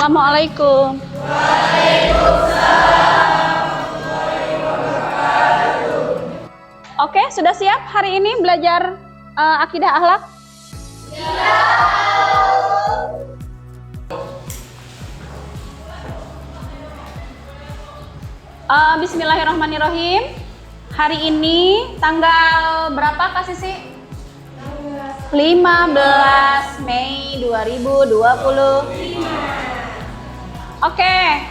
Assalamualaikum. Oke, sudah siap hari ini belajar akidah akhlak? Bismillahirrahmanirrahim. Hari ini tanggal berapa Kak Sisi? 15 Mei 2025. Oke,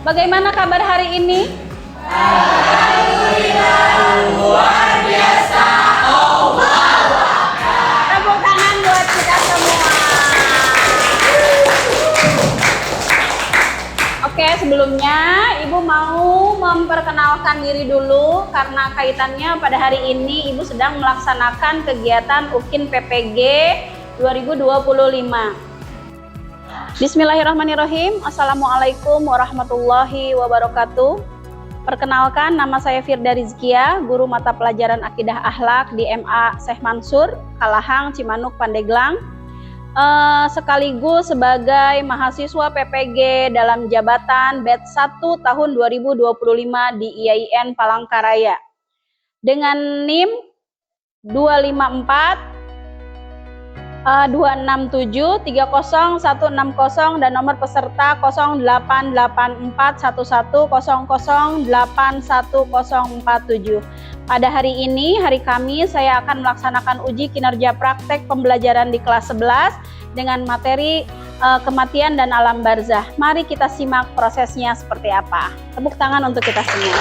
bagaimana kabar hari ini? Alhamdulillah, luar biasa. Tepuk tangan buat kita semua. Oke, sebelumnya Ibu mau memperkenalkan diri dulu karena kaitannya pada hari ini Ibu sedang melaksanakan kegiatan UKIN PPG 2025. Bismillahirrahmanirrahim. Assalamualaikum warahmatullahi wabarakatuh. Perkenalkan, nama saya Firda Rizkia, guru mata pelajaran Akidah Akhlak di MA Syekh Mansur, Kalahang, Cimanuk, Pandeglang. Sekaligus sebagai mahasiswa PPG dalam jabatan batch 1 tahun 2025 di IAIN Palangkaraya dengan NIM 254 267 30160 dan nomor peserta 088411008147. Pada hari ini, hari Kamis, saya akan melaksanakan uji kinerja praktek pembelajaran di kelas 11 dengan materi kematian dan alam barzah. Mari kita simak prosesnya seperti apa. Tepuk tangan untuk kita semua.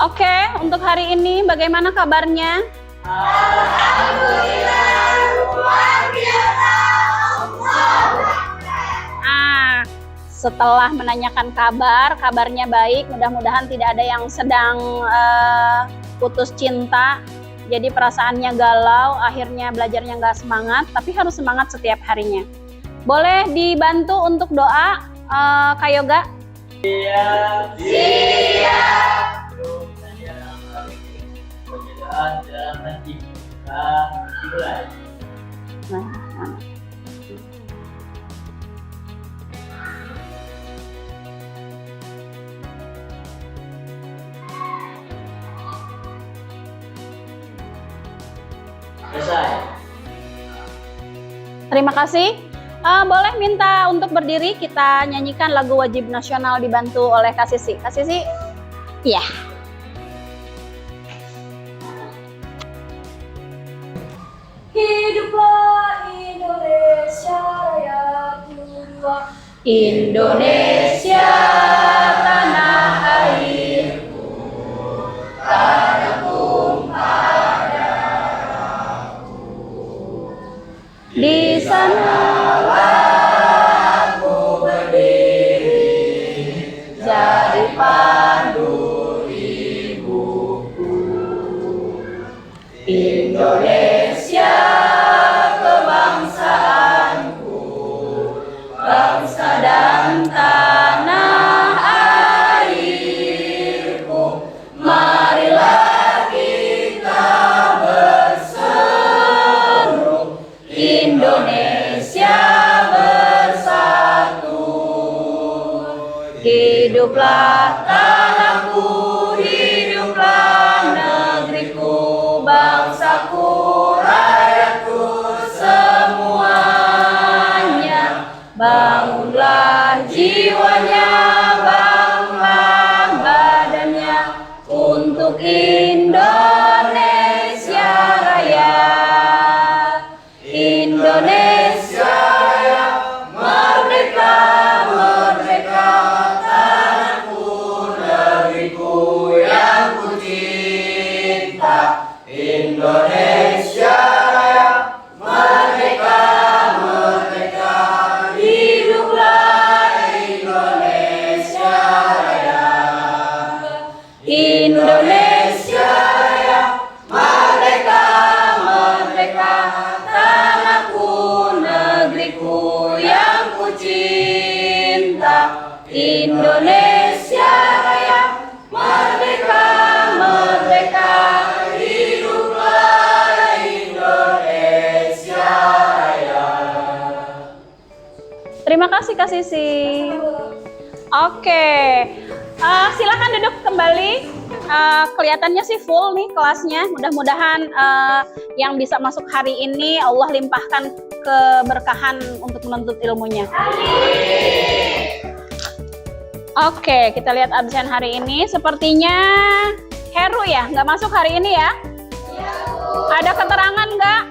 Oke, untuk hari ini bagaimana kabarnya? Alhamdulillah, luar biasa. Setelah menanyakan kabarnya baik, mudah-mudahan tidak ada yang sedang putus cinta, jadi perasaannya galau, akhirnya belajarnya nggak semangat, tapi harus semangat setiap harinya. Boleh dibantu untuk doa, Kak Yoga? Siap. Selesai. Terima kasih. Boleh minta untuk berdiri, kita nyanyikan lagu wajib nasional dibantu oleh Kak Sisi. Kak Sisi? Iya. Hiduplah Indonesia Raya Tua. Indonesia tanah airku, tanah tumpah darahku. Di sanalah aku berdiri, jadi pandu ibuku. Indonesia kebangsaanku, bangsa dan tanah airku. Marilah kita berseru, Indonesia bersatu. Hiduplah tanahku, hiduplah negeriku, bangsaku, rakyatku semuanya. Bangunlah jiwanya, bangunlah badannya untuk Indonesia Raya. Indonesia Raya, merdeka, merdeka, tanahku, negeriku yang ku cinta. Indonesia Raya, merdeka, merdeka, hiduplah Indonesia Raya. Indonesia Raya, merdeka, merdeka, tanahku, negeriku yang ku cinta. Indonesia Raya, merdeka, merdeka, hiduplah Indonesia kasih Kak Sisi. Oke, silakan duduk kembali. Kelihatannya sih full nih kelasnya. Mudah-mudahan yang bisa masuk hari ini Allah limpahkan keberkahan untuk menuntut ilmunya. Oke, kita lihat absen hari ini. Sepertinya Heru ya, nggak masuk hari ini ya? Ada keterangan nggak?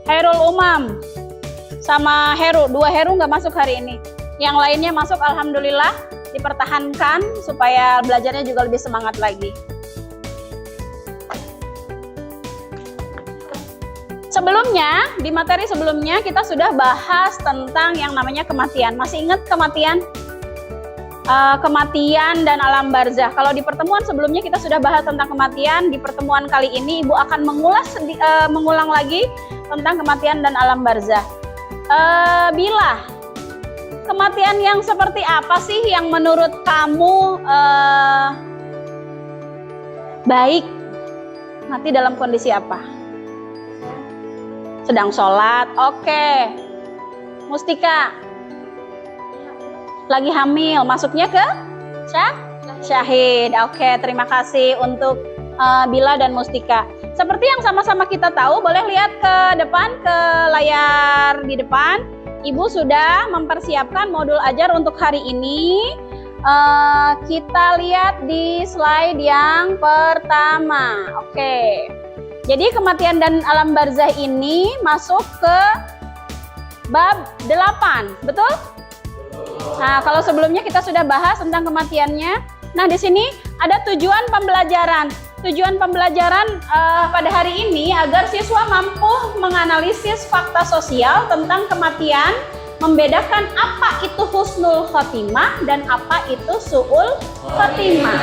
Herul Umam sama Heru, 2 Heru nggak masuk hari ini. Yang lainnya masuk, alhamdulillah, dipertahankan supaya belajarnya juga lebih semangat lagi. Sebelumnya, di materi sebelumnya kita sudah bahas tentang yang namanya kematian. Masih ingat kematian? Kematian dan alam barzah. Kalau di pertemuan sebelumnya kita sudah bahas tentang kematian, di pertemuan kali ini Ibu akan mengulang lagi tentang kematian dan alam barzah. Bila kematian yang seperti apa sih yang menurut kamu baik? Mati dalam kondisi apa? Sedang sholat, oke. Mustika lagi hamil, masuknya ke syahid. Oke, terima kasih untuk Bila dan Mustika. Seperti yang sama-sama kita tahu, boleh lihat ke depan, ke layar di depan. Ibu sudah mempersiapkan modul ajar untuk hari ini. Kita lihat di slide yang pertama. Oke. Jadi kematian dan alam barzah ini masuk ke bab 8, betul? Nah, kalau sebelumnya kita sudah bahas tentang kematiannya. Nah, di sini ada tujuan pembelajaran. Tujuan pembelajaran pada hari ini agar siswa mampu menganalisis fakta sosial tentang kematian, membedakan apa itu husnul khotimah dan apa itu su'ul khotimah.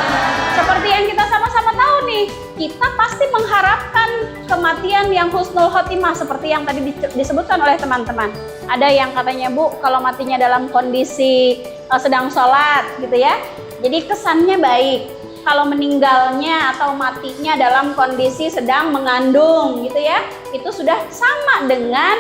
Seperti yang kita sama-sama tahu nih, kita pasti mengharapkan kematian yang husnul khotimah seperti yang tadi disebutkan oleh teman-teman. Ada yang katanya, Bu, kalau matinya dalam kondisi sedang sholat gitu ya, jadi kesannya baik. Kalau meninggalnya atau matinya dalam kondisi sedang mengandung gitu ya, itu sudah sama dengan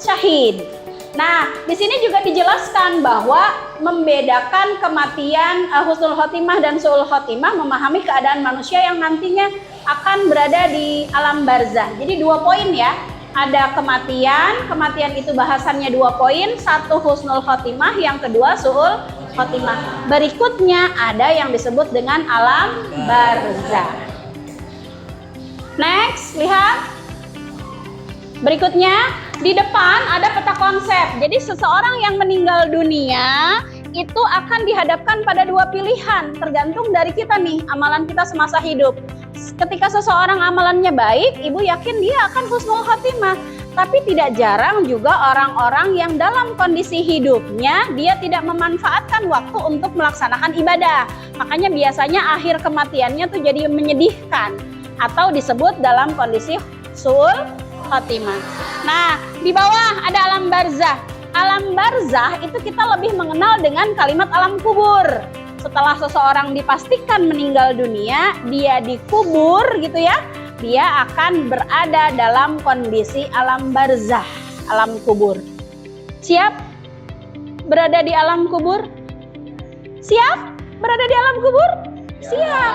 syahid. Nah, di sini juga dijelaskan bahwa membedakan kematian husnul khotimah dan su'ul khotimah, memahami keadaan manusia yang nantinya akan berada di alam barzah. Jadi 2 poin ya. Ada kematian itu bahasannya 2 poin, 1 husnul khotimah, yang kedua su'ul khotimah. Berikutnya ada yang disebut dengan alam barzah. Next, lihat. Berikutnya, di depan ada peta konsep. Jadi seseorang yang meninggal dunia itu akan dihadapkan pada 2 pilihan, tergantung dari kita nih, amalan kita semasa hidup. Ketika seseorang amalannya baik, Ibu yakin dia akan husnul khotimah. Tapi tidak jarang juga orang-orang yang dalam kondisi hidupnya dia tidak memanfaatkan waktu untuk melaksanakan ibadah. Makanya biasanya akhir kematiannya tuh jadi menyedihkan atau disebut dalam kondisi su'ul khotimah. Nah, di bawah ada alam barzah. Alam barzah itu kita lebih mengenal dengan kalimat alam kubur. Setelah seseorang dipastikan meninggal dunia, dia dikubur gitu ya, dia akan berada dalam kondisi alam barzah, alam kubur. Siap berada di alam kubur? Siap berada di alam kubur? Siap.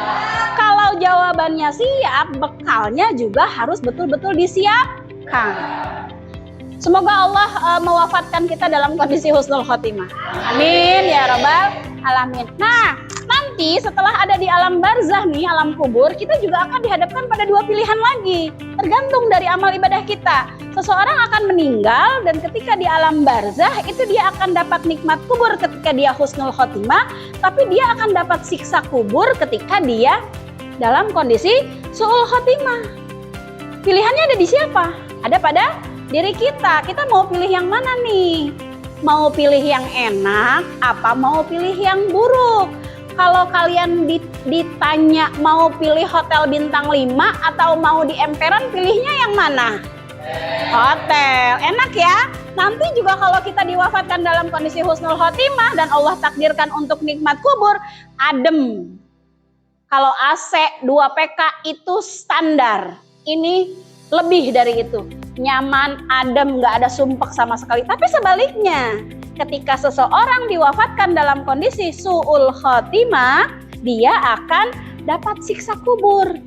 Kalau jawabannya siap, bekalnya juga harus betul-betul disiapkan. Semoga Allah mewafatkan kita dalam kondisi husnul khotimah. Amin ya rabbal alamin. Nah, nanti setelah ada di alam barzah nih, alam kubur, kita juga akan dihadapkan pada 2 pilihan lagi. Tergantung dari amal ibadah kita. Seseorang akan meninggal dan ketika di alam barzah itu dia akan dapat nikmat kubur ketika dia husnul khotimah, tapi dia akan dapat siksa kubur ketika dia dalam kondisi su'ul khotimah. Pilihannya ada di siapa? Ada pada diri kita. Kita mau pilih yang mana nih? Mau pilih yang enak apa mau pilih yang buruk? Kalau kalian ditanya mau pilih hotel bintang 5 atau mau di emperan, pilihnya yang mana? Hotel. Enak ya? Nanti juga kalau kita diwafatkan dalam kondisi husnul khotimah dan Allah takdirkan untuk nikmat kubur, adem. Kalau AC 2 PK itu standar. Ini lebih dari itu. nyaman, adem, nggak ada sumpek sama sekali. Tapi sebaliknya, ketika seseorang diwafatkan dalam kondisi su'ul khotimah, dia akan dapat siksa kubur.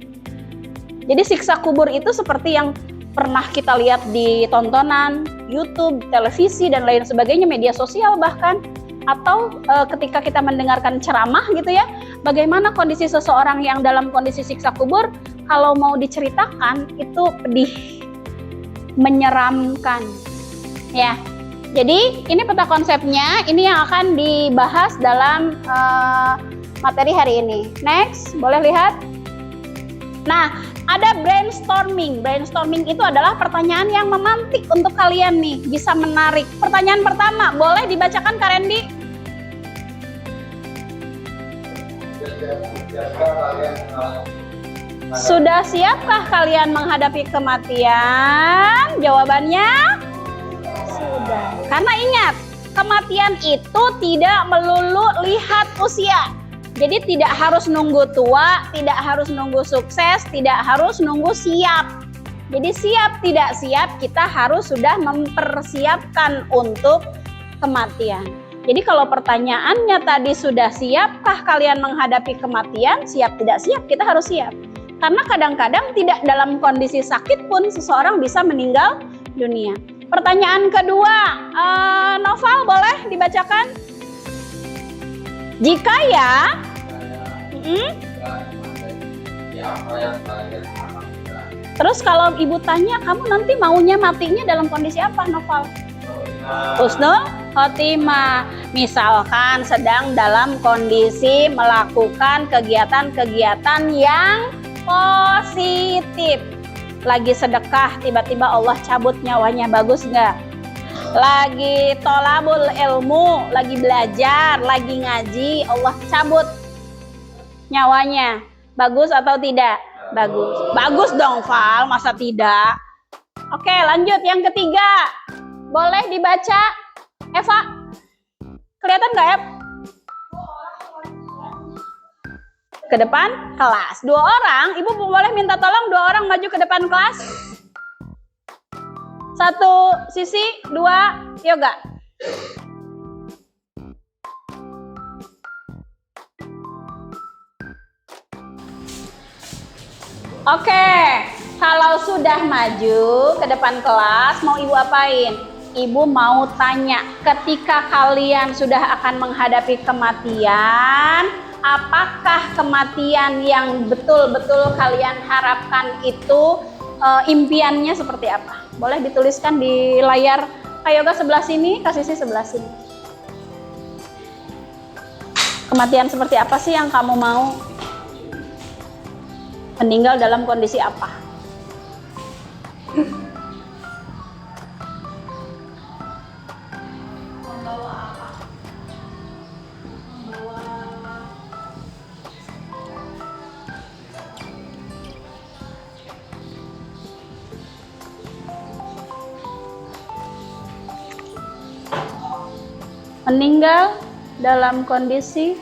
Jadi siksa kubur itu seperti yang pernah kita lihat di tontonan YouTube, televisi, dan lain sebagainya, media sosial bahkan, atau ketika kita mendengarkan ceramah gitu ya, bagaimana kondisi seseorang yang dalam kondisi siksa kubur, kalau mau diceritakan itu pedih, menyeramkan ya. Jadi ini peta konsepnya, ini yang akan dibahas dalam materi hari ini. Next, boleh lihat. Nah, ada brainstorming. Brainstorming itu adalah pertanyaan yang memantik untuk kalian nih, bisa menarik. Pertanyaan pertama, boleh dibacakan Kak Randy? Sudah siapkah kalian menghadapi kematian? Jawabannya sudah. Karena ingat, kematian itu tidak melulu lihat usia. Jadi tidak harus nunggu tua, tidak harus nunggu sukses, tidak harus nunggu siap. Jadi siap tidak siap, kita harus sudah mempersiapkan untuk kematian. Jadi kalau pertanyaannya tadi sudah siapkah kalian menghadapi kematian? Siap tidak siap, kita harus siap. Karena kadang-kadang tidak dalam kondisi sakit pun seseorang bisa meninggal dunia. Pertanyaan kedua, Noval boleh dibacakan? Jika ya, terus kalau ibu tanya, kamu nanti maunya matinya dalam kondisi apa, Noval? Husnul khotimah. Misalkan sedang dalam kondisi melakukan kegiatan-kegiatan yang positif. Lagi sedekah, tiba-tiba Allah cabut nyawanya, bagus nggak? Lagi tolabul ilmu, lagi belajar, lagi ngaji, Allah cabut nyawanya, bagus atau tidak? Bagus. Bagus dong Val, masa tidak? Oke, lanjut yang ketiga. Boleh dibaca Eva? Kelihatan nggak Eva? Ke depan kelas. 2 orang, ibu boleh minta tolong 2 orang maju ke depan kelas. 1 sisi, 2 yoga. Oke, kalau sudah maju ke depan kelas, mau ibu apain? Ibu mau tanya, ketika kalian sudah akan menghadapi kematian, apakah kematian yang betul-betul kalian harapkan itu impiannya seperti apa? Boleh dituliskan di layar Kak Yoga sebelah sini, Kak Sisi sebelah sini. Kematian seperti apa sih yang kamu mau? Meninggal dalam kondisi apa? Meninggal dalam kondisi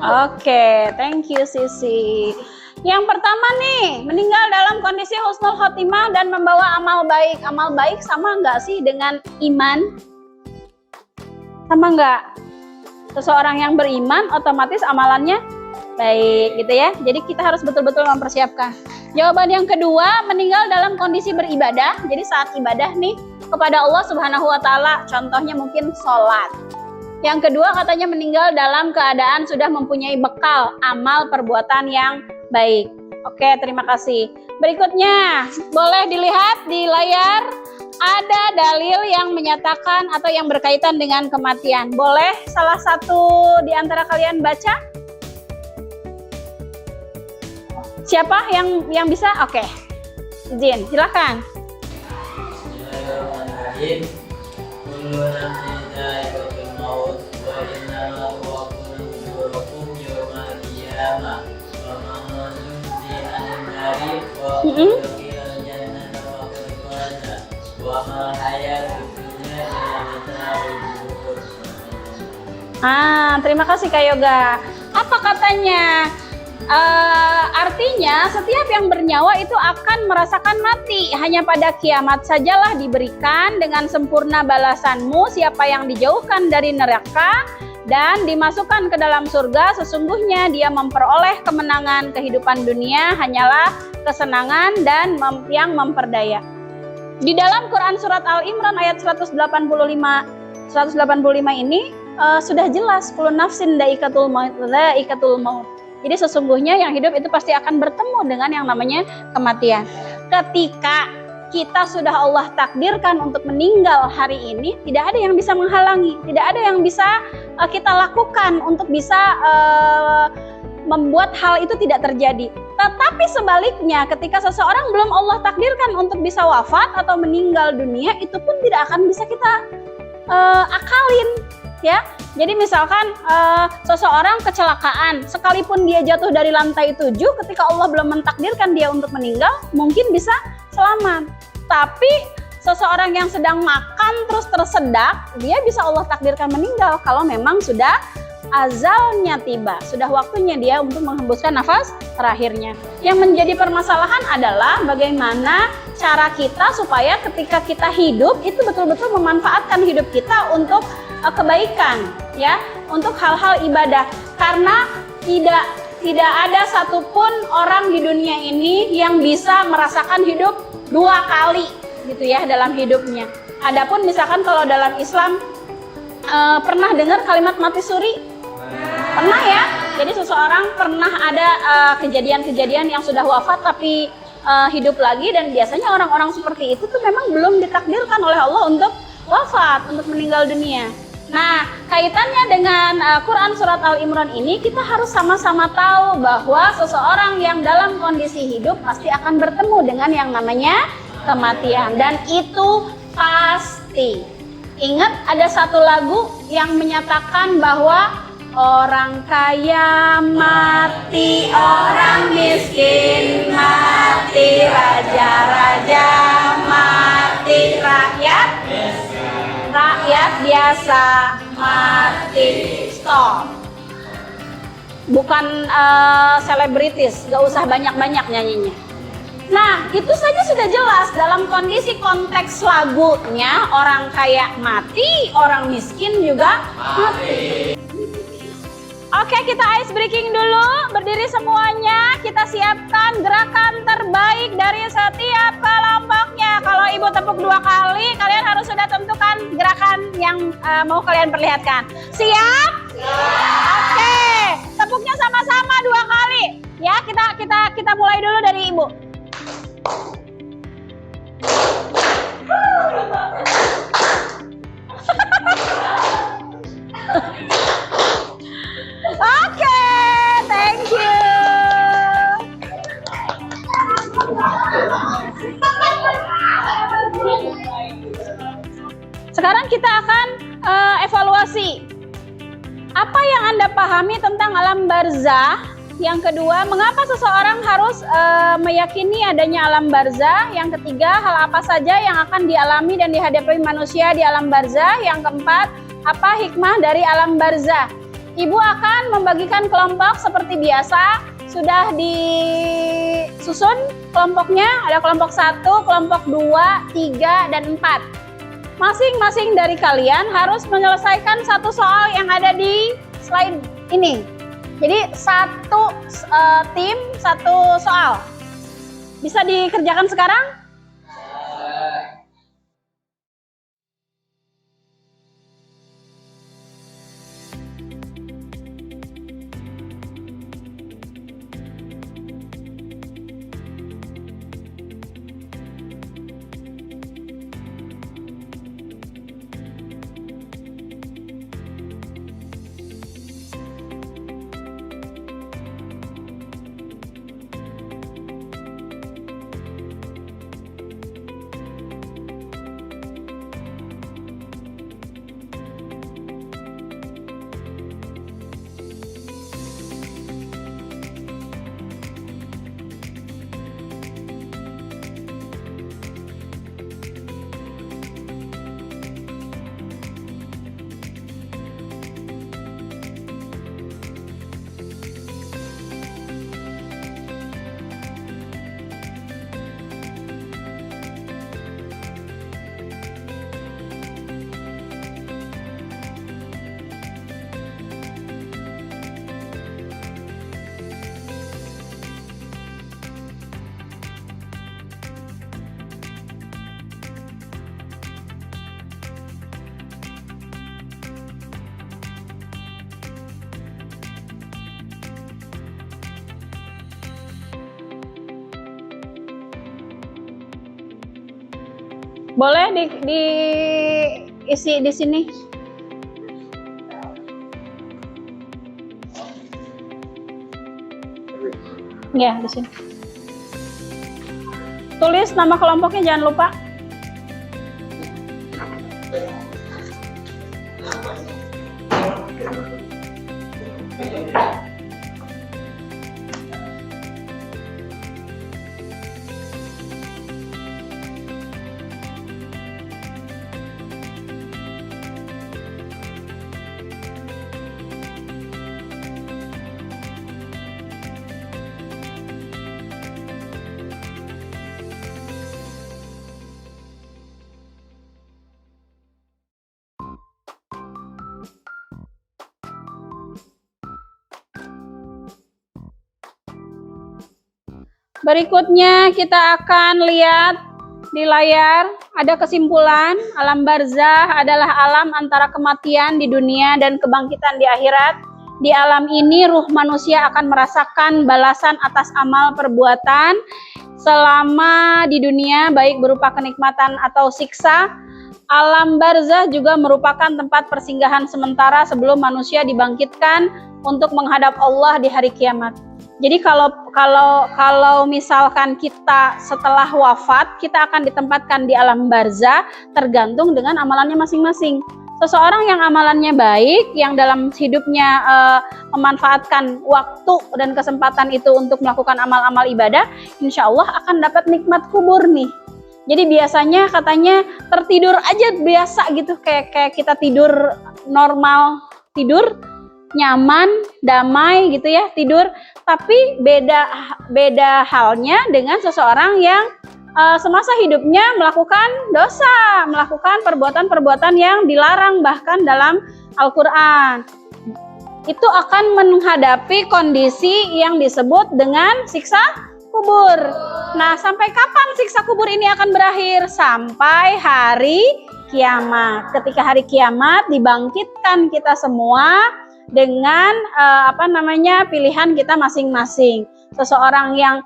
Oke, thank you Sisi. Yang pertama nih, meninggal dalam kondisi husnul khotimah dan membawa amal baik. Amal baik sama nggak sih dengan iman? Sama nggak? Seseorang yang beriman otomatis amalannya baik gitu ya. Jadi kita harus betul-betul mempersiapkan. Jawaban yang kedua, meninggal dalam kondisi beribadah. Jadi saat ibadah nih kepada Allah Subhanahu wa taala, contohnya mungkin sholat. Yang kedua katanya meninggal dalam keadaan sudah mempunyai bekal amal perbuatan yang baik. Oke, terima kasih. Berikutnya, boleh dilihat di layar ada dalil yang menyatakan atau yang berkaitan dengan kematian. Boleh salah satu di antara kalian baca? Siapa yang bisa? Oke. Izin, silakan. Terima kasih Kak Yoga. Apa katanya? Artinya setiap yang bernyawa itu akan merasakan mati. Hanya pada kiamat sajalah diberikan dengan sempurna balasanmu. Siapa yang dijauhkan dari neraka dan dimasukkan ke dalam surga, sesungguhnya dia memperoleh kemenangan. Kehidupan dunia hanyalah kesenangan dan yang memperdaya. Di dalam Quran surat Al-Imran ayat 185 ini sudah jelas, kullu nafsin dha'iqatul maut. Jadi sesungguhnya yang hidup itu pasti akan bertemu dengan yang namanya kematian. Ketika kita sudah Allah takdirkan untuk meninggal hari ini, tidak ada yang bisa menghalangi, tidak ada yang bisa kita lakukan untuk bisa membuat hal itu tidak terjadi. Tetapi sebaliknya, ketika seseorang belum Allah takdirkan untuk bisa wafat atau meninggal dunia, itu pun tidak akan bisa kita akalin, ya. Jadi misalkan seseorang kecelakaan, sekalipun dia jatuh dari lantai 7, ketika Allah belum mentakdirkan dia untuk meninggal, mungkin bisa selamat. Tapi seseorang yang sedang makan terus tersedak, dia bisa Allah takdirkan meninggal kalau memang sudah azalnya tiba, sudah waktunya dia untuk menghembuskan nafas terakhirnya. Yang menjadi permasalahan adalah bagaimana cara kita supaya ketika kita hidup itu betul-betul memanfaatkan hidup kita untuk kebaikan, ya, untuk hal-hal ibadah. Karena tidak ada satupun orang di dunia ini yang bisa merasakan hidup 2 kali, gitu ya, dalam hidupnya. Adapun misalkan kalau dalam Islam pernah dengar kalimat mati suri? Pernah ya? Jadi seseorang pernah ada kejadian-kejadian yang sudah wafat tapi hidup lagi, dan biasanya orang-orang seperti itu tuh memang belum ditakdirkan oleh Allah untuk wafat, untuk meninggal dunia. Nah, kaitannya dengan Quran surat Al-Imran ini, kita harus sama-sama tahu bahwa seseorang yang dalam kondisi hidup pasti akan bertemu dengan yang namanya kematian, dan itu pasti. Ingat, ada satu lagu yang menyatakan bahwa orang kaya mati, orang miskin mati, raja-raja mati, rakyat biasa mati. Stop. Bukan selebritis, gak usah banyak-banyak nyanyinya. Nah, itu saja sudah jelas dalam kondisi konteks lagunya, orang kaya mati, orang miskin juga mati. Oke, kita ice breaking dulu, berdiri semuanya, kita siapkan gerakan terbaik dari setiap kelompoknya. Kalau ibu tepuk 2 kali, kalian harus sudah tentukan gerakan yang mau kalian perlihatkan. Siap? Oke, tepuknya sama-sama 2 kali. Ya, kita mulai dulu dari ibu. Oke, thank you. Sekarang kita akan evaluasi. Apa yang Anda pahami tentang alam barzah? Yang kedua, mengapa seseorang harus meyakini adanya alam barzah? Yang ketiga, hal apa saja yang akan dialami dan dihadapi manusia di alam barzah? Yang keempat, apa hikmah dari alam barzah? Ibu akan membagikan kelompok seperti biasa. Sudah disusun kelompoknya, ada kelompok 1, kelompok 2, 3, dan 4. Masing-masing dari kalian harus menyelesaikan satu soal yang ada di slide ini. Jadi satu tim, satu soal. Bisa dikerjakan sekarang? Boleh diisi di sini. Ya, di sini. Tulis nama kelompoknya, jangan lupa. Berikutnya kita akan lihat di layar, ada kesimpulan, alam barzah adalah alam antara kematian di dunia dan kebangkitan di akhirat. Di alam ini ruh manusia akan merasakan balasan atas amal perbuatan selama di dunia, baik berupa kenikmatan atau siksa. Alam barzah juga merupakan tempat persinggahan sementara sebelum manusia dibangkitkan untuk menghadap Allah di hari kiamat. Jadi kalau misalkan kita setelah wafat, kita akan ditempatkan di alam barzah tergantung dengan amalannya masing-masing. Seseorang yang amalannya baik, yang dalam hidupnya memanfaatkan waktu dan kesempatan itu untuk melakukan amal-amal ibadah, insya Allah akan dapat nikmat kubur nih. Jadi biasanya katanya tertidur aja biasa gitu, kayak kita tidur normal, tidur nyaman, damai gitu ya, tidur. Tapi beda halnya dengan seseorang yang semasa hidupnya melakukan dosa, melakukan perbuatan-perbuatan yang dilarang bahkan dalam Al-Quran. Itu akan menghadapi kondisi yang disebut dengan siksa kubur. Nah, sampai kapan siksa kubur ini akan berakhir? Sampai hari kiamat. Ketika hari kiamat dibangkitkan kita semua dengan pilihan kita masing-masing. Seseorang yang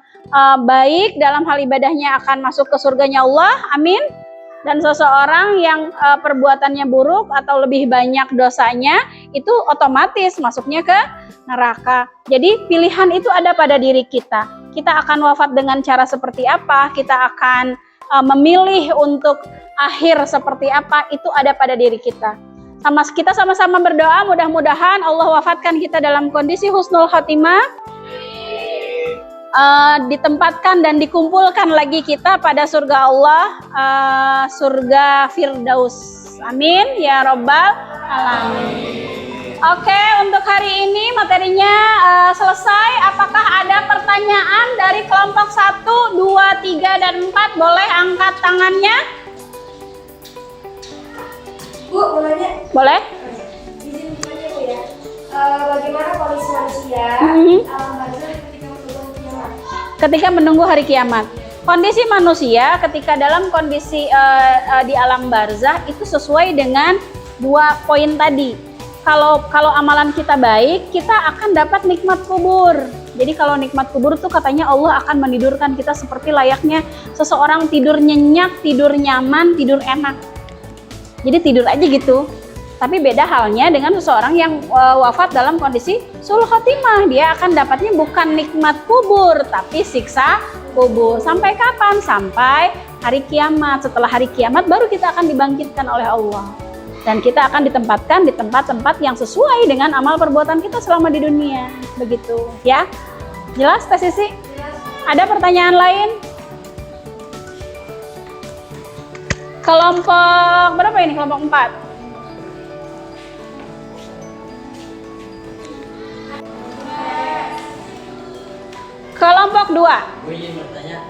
baik dalam hal ibadahnya akan masuk ke surganya Allah, amin. Dan seseorang yang perbuatannya buruk atau lebih banyak dosanya, itu otomatis masuknya ke neraka. Jadi pilihan itu ada pada diri kita. Kita akan wafat dengan cara seperti apa, kita akan memilih untuk akhir seperti apa, itu ada pada diri kita. Kita sama-sama berdoa, mudah-mudahan Allah wafatkan kita dalam kondisi husnul khotimah, ditempatkan dan dikumpulkan lagi kita pada surga Allah, surga Firdaus. Amin ya Rabbal Alamin. Oke, untuk hari ini materinya selesai. Apakah ada pertanyaan dari kelompok 1, 2, 3, dan 4? Boleh angkat tangannya. Bu, mau nanya? Boleh? Izin bertanya Bu ya. Bagaimana kondisi manusia alam barzah ketika menunggu kiamat? Ketika menunggu hari kiamat. Kondisi manusia ketika dalam kondisi di alam barzah itu sesuai dengan 2 poin tadi. Kalau amalan kita baik, kita akan dapat nikmat kubur. Jadi kalau nikmat kubur tuh katanya Allah akan menidurkan kita seperti layaknya seseorang tidur nyenyak, tidur nyaman, tidur enak. Jadi tidur aja gitu. Tapi beda halnya dengan seseorang yang wafat dalam kondisi sul khotimah. Dia akan dapatnya bukan nikmat kubur, tapi siksa kubur. Sampai kapan? Sampai hari kiamat. Setelah hari kiamat baru kita akan dibangkitkan oleh Allah. Dan kita akan ditempatkan di tempat-tempat yang sesuai dengan amal perbuatan kita selama di dunia. Begitu ya. Jelas Teh Sisi? Ada pertanyaan lain? Kelompok berapa ini? Kelompok 4. Kelompok 2. Gue ingin bertanya,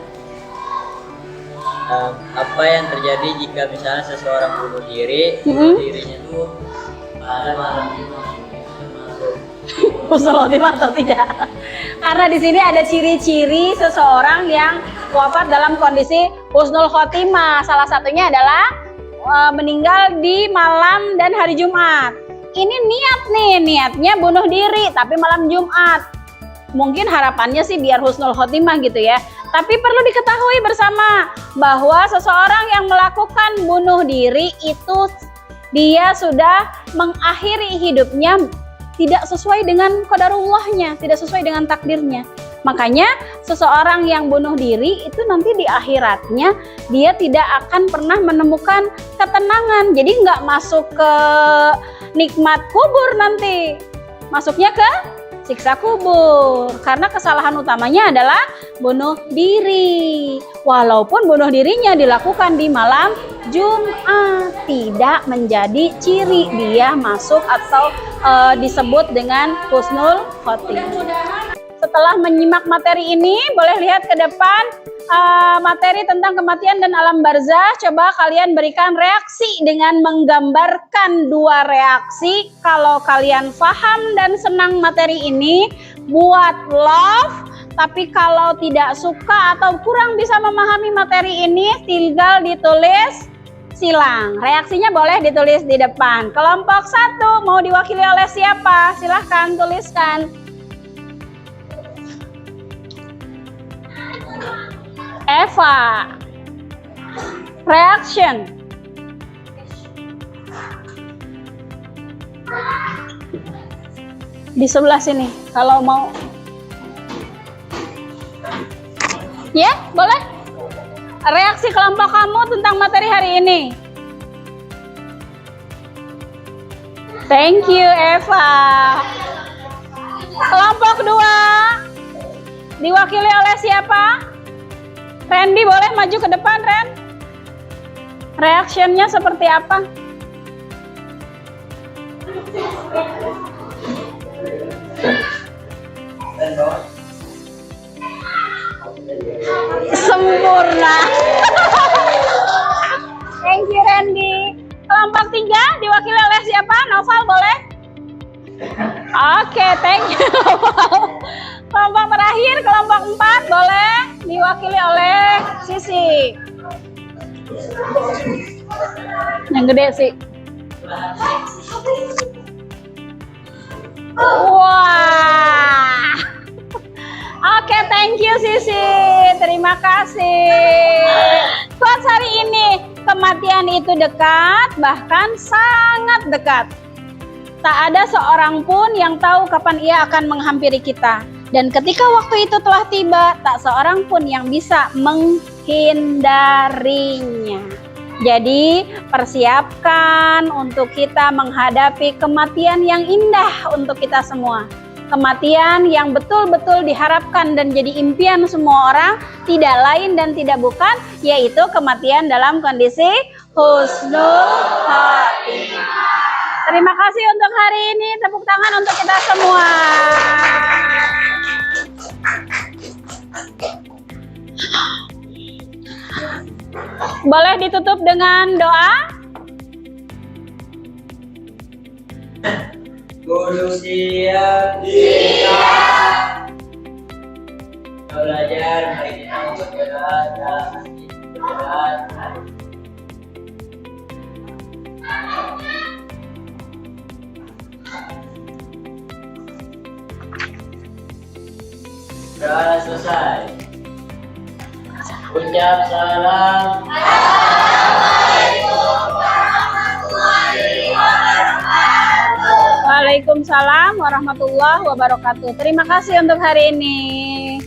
apa yang terjadi jika misalnya seseorang bunuh diri, dirinya tuh ada malam Husnul khotimah atau tidak? Karena di sini ada ciri-ciri seseorang yang wafat dalam kondisi husnul khotimah. Salah satunya adalah meninggal di malam dan hari Jumat. Ini niatnya bunuh diri tapi malam Jumat. Mungkin harapannya sih biar husnul khotimah gitu ya. Tapi perlu diketahui bersama bahwa seseorang yang melakukan bunuh diri itu dia sudah mengakhiri hidupnya tidak sesuai dengan qadarullahnya, tidak sesuai dengan takdirnya. Makanya seseorang yang bunuh diri itu nanti di akhiratnya dia tidak akan pernah menemukan ketenangan. Jadi nggak masuk ke nikmat kubur nanti, masuknya ke siksa kubur. Karena kesalahan utamanya adalah bunuh diri. Walaupun bunuh dirinya dilakukan di malam Jumat, tidak menjadi ciri dia masuk atau disebut dengan husnul khotimah. Setelah menyimak materi ini, boleh lihat ke depan materi tentang kematian dan alam barzah. Coba kalian berikan reaksi dengan menggambarkan 2 reaksi. Kalau kalian paham dan senang materi ini, buat love. Tapi kalau tidak suka atau kurang bisa memahami materi ini, tinggal ditulis silang. Reaksinya boleh ditulis di depan. Kelompok 1 mau diwakili oleh siapa? Silahkan tuliskan. Eva. Reaction. Di sebelah sini kalau mau. Ya, boleh. Reaksi kelompok kamu tentang materi hari ini. Thank you, Eva. Kelompok 2 diwakili oleh siapa? Randy, boleh maju ke depan, Ren. Reaksinya seperti apa? Sempurna. Thank you, Randy. Kelompok 3 diwakili oleh siapa? Noval, boleh? Oke, thank you, Noval. Kelompok terakhir, kelompok 4, boleh diwakili oleh Sisi. Yang gede sih. Wah. Oke, thank you Sisi. Terima kasih. Quotes hari ini, kematian itu dekat, bahkan sangat dekat. Tak ada seorang pun yang tahu kapan ia akan menghampiri kita. Dan ketika waktu itu telah tiba, tak seorang pun yang bisa menghindarinya. Jadi, persiapkan untuk kita menghadapi kematian yang indah untuk kita semua. Kematian yang betul-betul diharapkan dan jadi impian semua orang, tidak lain dan tidak bukan, yaitu kematian dalam kondisi husnul khotimah. Terima kasih untuk hari ini. Tepuk tangan untuk kita semua. Boleh ditutup dengan doa? Guru siap siap. Belajar, mari kita bergerak dan bergerak. Sudah selesai. Ucap salam. Assalamualaikum warahmatullahi wabarakatuh. Waalaikumsalam warahmatullahi wabarakatuh. Terima kasih untuk hari ini.